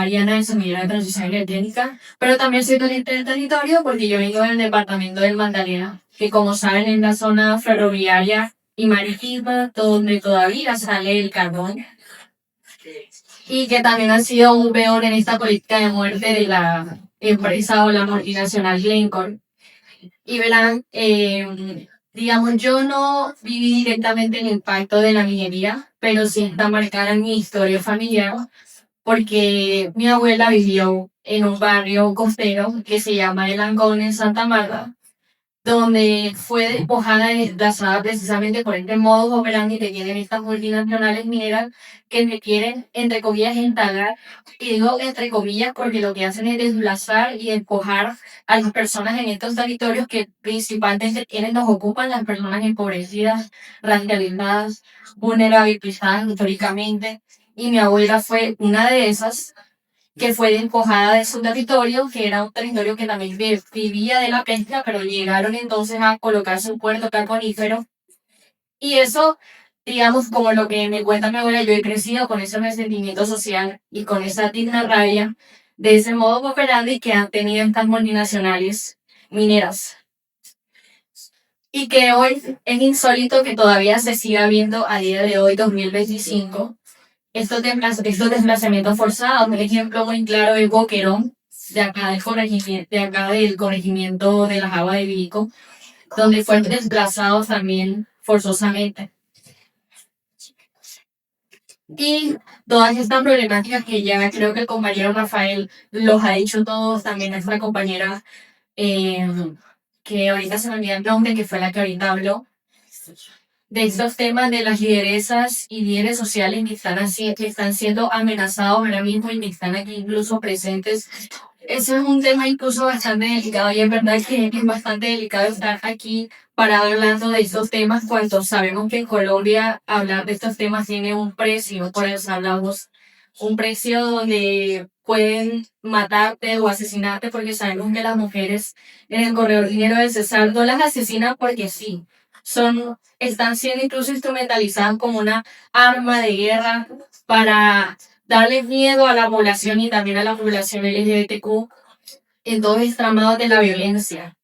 haría nada de sumidera de transición energética, pero también soy caliente del territorio porque yo vengo del departamento del Magdalena, que como saben es la zona ferroviaria y marítima donde todavía sale el carbón y que también ha sido un peor en esta política de muerte de la empresa o la multinacional Glencore. Y verán, digamos, yo no viví directamente el impacto de la minería, pero sí está marcada en mi historia familiar, porque mi abuela vivió en un barrio costero que se llama El Angón en Santa Marta, donde fue despojada y desplazada precisamente por este modo operandi que tienen estas multinacionales mineras que me quieren, entre comillas, instalar. Y digo entre comillas porque lo que hacen es desplazar y despojar a las personas en estos territorios que principalmente quienes nos ocupan, las personas empobrecidas, radicalizadas, vulnerabilizadas históricamente. Y mi abuela fue una de esas que fue despojada de su territorio, que era un territorio que también vivía de la pesca, pero llegaron entonces a colocarse un puerto carbonífero. Y eso, digamos, como lo que me cuenta mi abuela, yo he crecido con ese resentimiento social y con esa digna rabia de ese modo operandi que han tenido estas multinacionales mineras. Y que hoy es insólito que todavía se siga viendo a día de hoy, 2025, estos desplazamientos forzados. Un ejemplo muy claro es Boquerón, de acá del corregimiento de las aguas de Vico, donde fueron desplazados también forzosamente. Y todas estas problemáticas que ya creo que el compañero Rafael los ha dicho todos, también nuestra compañera, eh, que ahorita se me olvida el nombre, que fue la que ahorita habló, de estos temas de las lideresas y líderes sociales que están siendo amenazados ahora mismo y que están aquí incluso presentes. Eso es un tema incluso bastante delicado y es verdad que es bastante delicado estar aquí para hablando de estos temas cuando sabemos que en Colombia hablar de estos temas tiene un precio, por eso hablamos, un precio donde pueden matarte o asesinarte porque sabemos que las mujeres en el corredor dinero del Cesar no las asesinan porque sí, están siendo incluso instrumentalizadas como una arma de guerra para darle miedo a la población y también a la población LGBTQ en todos los tramados de la violencia.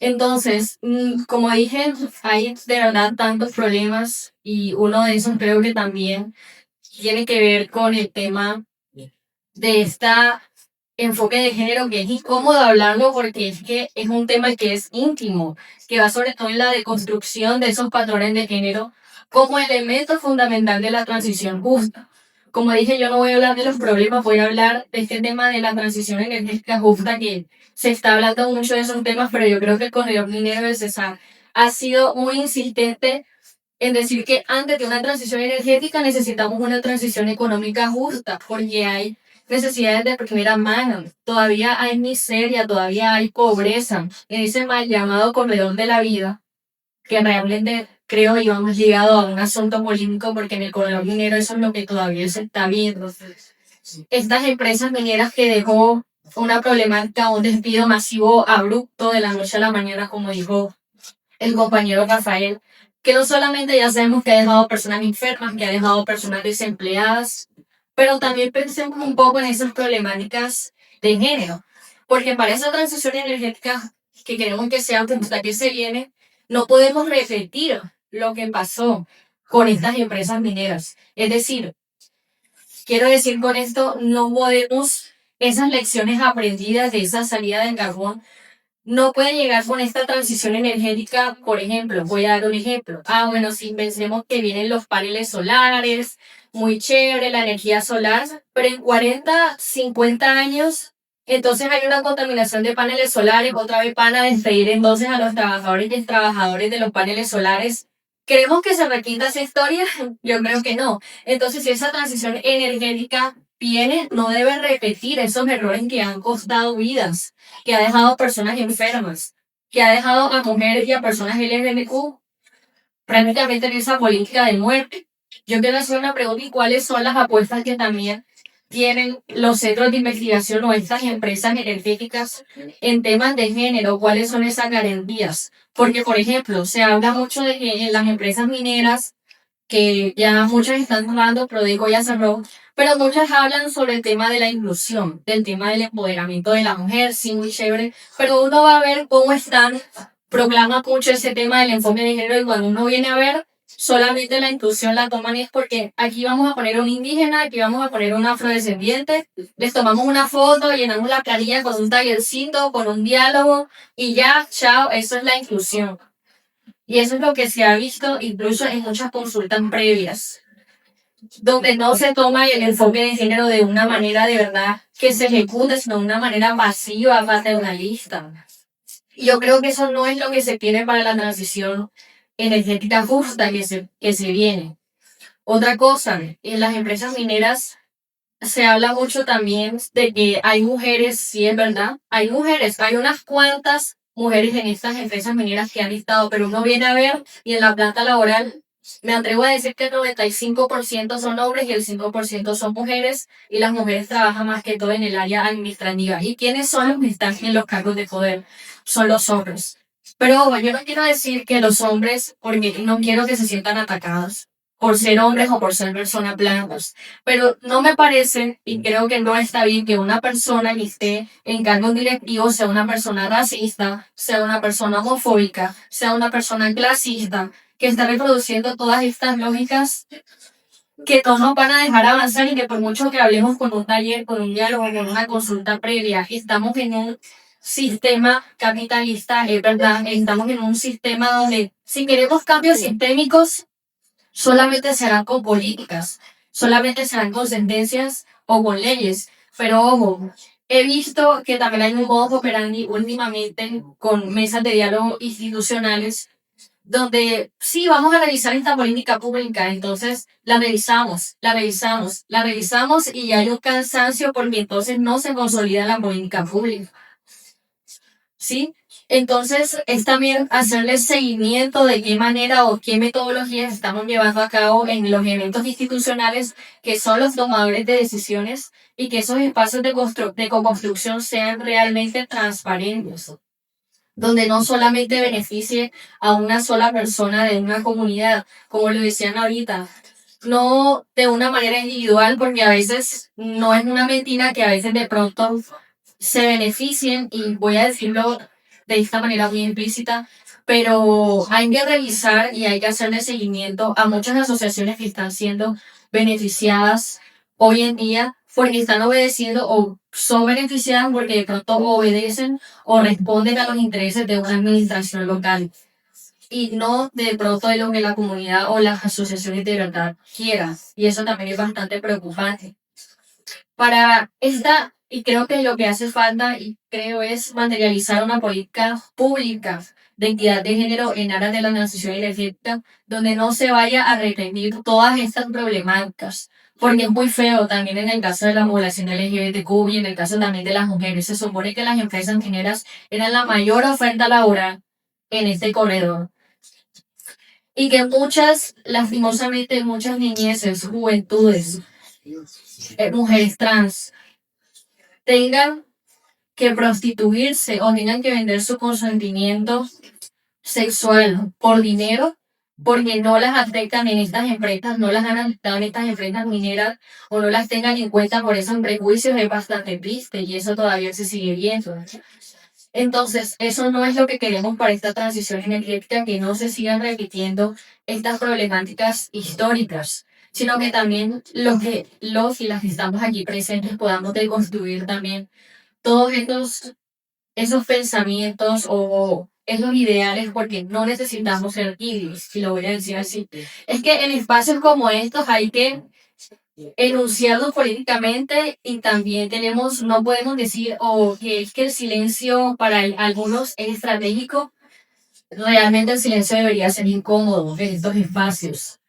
Entonces, como dije, hay de verdad tantos problemas y uno de esos creo que también tiene que ver con el tema de esta enfoque de género que es incómodo hablarlo porque es que es un tema que es íntimo, que va sobre todo en la deconstrucción de esos patrones de género como elemento fundamental de la transición justa. Como dije, yo no voy a hablar de los problemas, voy a hablar de este tema de la transición energética justa que se está hablando mucho de esos temas, pero yo creo que el corredor minero de Cesar ha sido muy insistente en decir que antes de una transición energética necesitamos una transición económica justa, porque hay necesidades de primera mano, todavía hay miseria, todavía hay pobreza en ese mal llamado corredor de la vida, que realmente creo y hemos llegado a un asunto polémico porque en el corredor minero eso es lo que todavía se está viendo. Estas empresas mineras que dejó una problemática, un despido masivo abrupto de la noche a la mañana, como dijo el compañero Rafael, que no solamente ya sabemos que ha dejado personas enfermas, que ha dejado personas desempleadas, pero también pensemos un poco en esas problemáticas de género, porque para esa transición energética que queremos que sea hasta que se viene, no podemos repetir lo que pasó con estas empresas mineras. Es decir, quiero decir con esto, no podemos esas lecciones aprendidas de esa salida del carbón no puede llegar con esta transición energética, por ejemplo, voy a dar un ejemplo. Bueno, si pensemos que vienen los paneles solares, muy chévere la energía solar, pero en 40, 50 años, entonces hay una contaminación de paneles solares, otra vez van a despedir entonces a los trabajadores y trabajadores de los paneles solares. ¿Queremos que se repita esa historia? Yo creo que no. Entonces, si esa transición energética viene, no debe repetir esos errores que han costado vidas, que ha dejado personas enfermas, que ha dejado a mujeres y a personas LGBTQ prácticamente en esa política de muerte. Yo quiero hacer una pregunta y cuáles son las apuestas que también tienen los centros de investigación o estas empresas energéticas en temas de género, cuáles son esas garantías. Porque, por ejemplo, se habla mucho de que en las empresas mineras, que ya muchas están hablando, Prodeco ya cerró, Pero muchas hablan sobre el tema de la inclusión, del tema del empoderamiento de la mujer, sí, muy chévere, pero uno va a ver cómo están, proclama mucho ese tema del enfoque de género y cuando uno viene a ver, solamente la inclusión la toman y es porque aquí vamos a poner un indígena, aquí vamos a poner un afrodescendiente, les tomamos una foto, llenamos la planilla con un tallercito, con un diálogo y ya, chao, eso es la inclusión. Y eso es lo que se ha visto incluso en muchas consultas previas, donde no se toma el enfoque de género de una manera de verdad que se ejecute, sino de una manera masiva, paternalista. Y yo creo que eso no es lo que se tiene para la transición energética justa que se viene. Otra cosa, en las empresas mineras se habla mucho también de que hay mujeres, sí es verdad, hay mujeres, hay unas cuantas mujeres en estas empresas mineras que han estado, pero uno viene a ver y en la planta laboral me atrevo a decir que el 95% son hombres y el 5% son mujeres y las mujeres trabajan más que todo en el área administrativa. ¿Y quiénes son los que están en los cargos de poder? Son los hombres. Pero ojo, yo no quiero decir que los hombres, porque no quiero que se sientan atacados por ser hombres o por ser personas blancas. Pero no me parece, y creo que no está bien, que una persona que esté en cargos directivos sea una persona racista, sea una persona homofóbica, sea una persona clasista, que está reproduciendo todas estas lógicas que no nos van a dejar avanzar y que por mucho que hablemos con un taller, con un diálogo, con una consulta previa, estamos en un sistema capitalista, es verdad, estamos en un sistema donde si queremos cambios sistémicos, solamente serán con políticas, solamente serán con sentencias o con leyes. Pero ojo, he visto que también hay un modo operandi últimamente con mesas de diálogo institucionales donde sí, vamos a revisar esta política pública, entonces la revisamos, la revisamos, la revisamos y hay un cansancio porque entonces no se consolida la política pública. ¿Sí? Entonces, es también hacerle seguimiento de qué manera o qué metodologías estamos llevando a cabo en los eventos institucionales que son los tomadores de decisiones y que esos espacios de co-construcción sean realmente transparentes, donde no solamente beneficie a una sola persona de una comunidad, como lo decían ahorita, no de una manera individual, porque a veces no es una mentira que a veces de pronto se beneficien, y voy a decirlo de esta manera muy implícita, pero hay que revisar y hay que hacerle seguimiento a muchas asociaciones que están siendo beneficiadas hoy en día porque están obedeciendo o son beneficiadas porque de pronto obedecen o responden a los intereses de una administración local y no de pronto de lo que la comunidad o las asociaciones de verdad quieran. Y eso también es bastante preocupante. Para esta, y creo que lo que hace falta, y creo, es materializar una política pública de equidad de género en aras de la transición energética, donde no se vaya a reprimir todas estas problemáticas. Porque es muy feo también en el caso de la población LGBTQ y en el caso también de las mujeres. Se supone que las empresas ingenieras eran la mayor oferta laboral en este corredor. Y que muchas, lastimosamente, muchas niñeces, juventudes, mujeres trans, tengan que prostituirse o tengan que vender su consentimiento sexual por dinero, porque no las aceptan en estas empresas, no las han aceptado en estas empresas mineras o no las tengan en cuenta por esos prejuicios, es bastante triste y eso todavía se sigue viendo. Entonces, eso no es lo que queremos para esta transición energética, que no se sigan repitiendo estas problemáticas históricas, sino que también los y las que estamos aquí presentes podamos deconstruir también todos esos pensamientos o esos ideales, porque no necesitamos ser guiris, si lo voy a decir así. Es que en espacios como estos hay que enunciarlos políticamente y también tenemos, no podemos decir o que es que el silencio para algunos es estratégico. Realmente el silencio debería ser incómodo en estos espacios.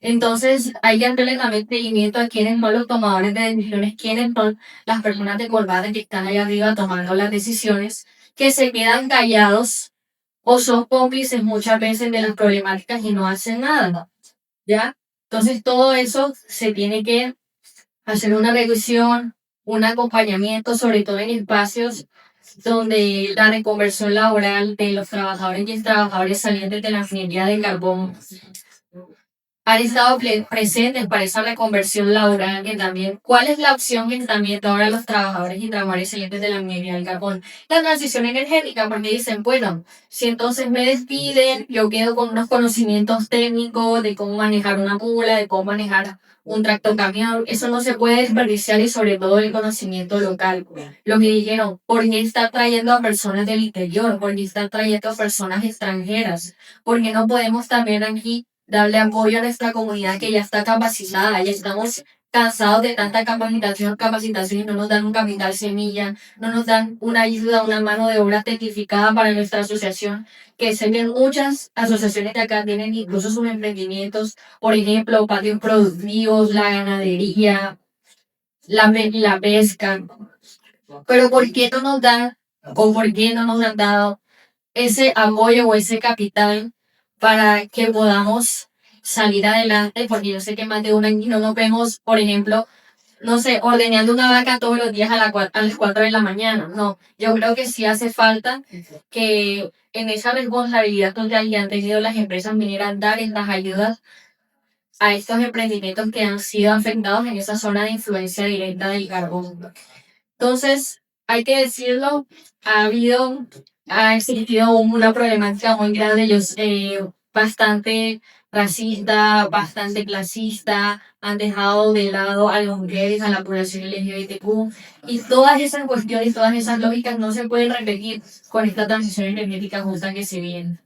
Entonces hay que darle también seguimiento a quiénes son los tomadores de decisiones, quiénes son las personas de corbata que están allá arriba tomando las decisiones, que se quedan callados o son cómplices muchas veces de las problemáticas y no hacen nada, ¿ya? Entonces todo eso se tiene que hacer una revisión, un acompañamiento, sobre todo en espacios donde la reconversión laboral de los trabajadores y trabajadores salientes de la minería de carbón han estado presentes para esa reconversión laboral que también, ¿cuál es la opción que también ahora los trabajadores y trabajadores siguientes de la minería del carbón? La transición energética, porque dicen, bueno, si entonces me despiden, yo quedo con unos conocimientos técnicos de cómo manejar una mula, de cómo manejar un tractor camión, eso no se puede desperdiciar y sobre todo el conocimiento local. Lo que dijeron, ¿por qué está trayendo a personas del interior? ¿Por qué está trayendo a personas extranjeras? Porque no podemos también aquí darle apoyo a nuestra comunidad que ya está capacitada, ya estamos cansados de tanta capacitación y no nos dan un capital semilla, no nos dan una ayuda, una mano de obra certificada para nuestra asociación, que sé que muchas asociaciones de acá tienen incluso sus emprendimientos, por ejemplo, patios productivos, la ganadería, la pesca, pero ¿por qué no nos dan o por qué no nos han dado ese apoyo o ese capital para que podamos salir adelante? Porque yo sé que más de un año no nos vemos, por ejemplo, no sé, ordeñando una vaca todos los días a las 4 de la mañana. No, yo creo que sí hace falta que en esa responsabilidad social que han tenido las empresas mineras dar estas ayudas a estos emprendimientos que han sido afectados en esa zona de influencia directa del carbón. Entonces, hay que decirlo, ha existido una problemática muy grande, bastante racista, bastante clasista, han dejado de lado a las mujeres, a la población LGBTQ, y todas esas cuestiones, todas esas lógicas no se pueden repetir con esta transición energética justa que se viene.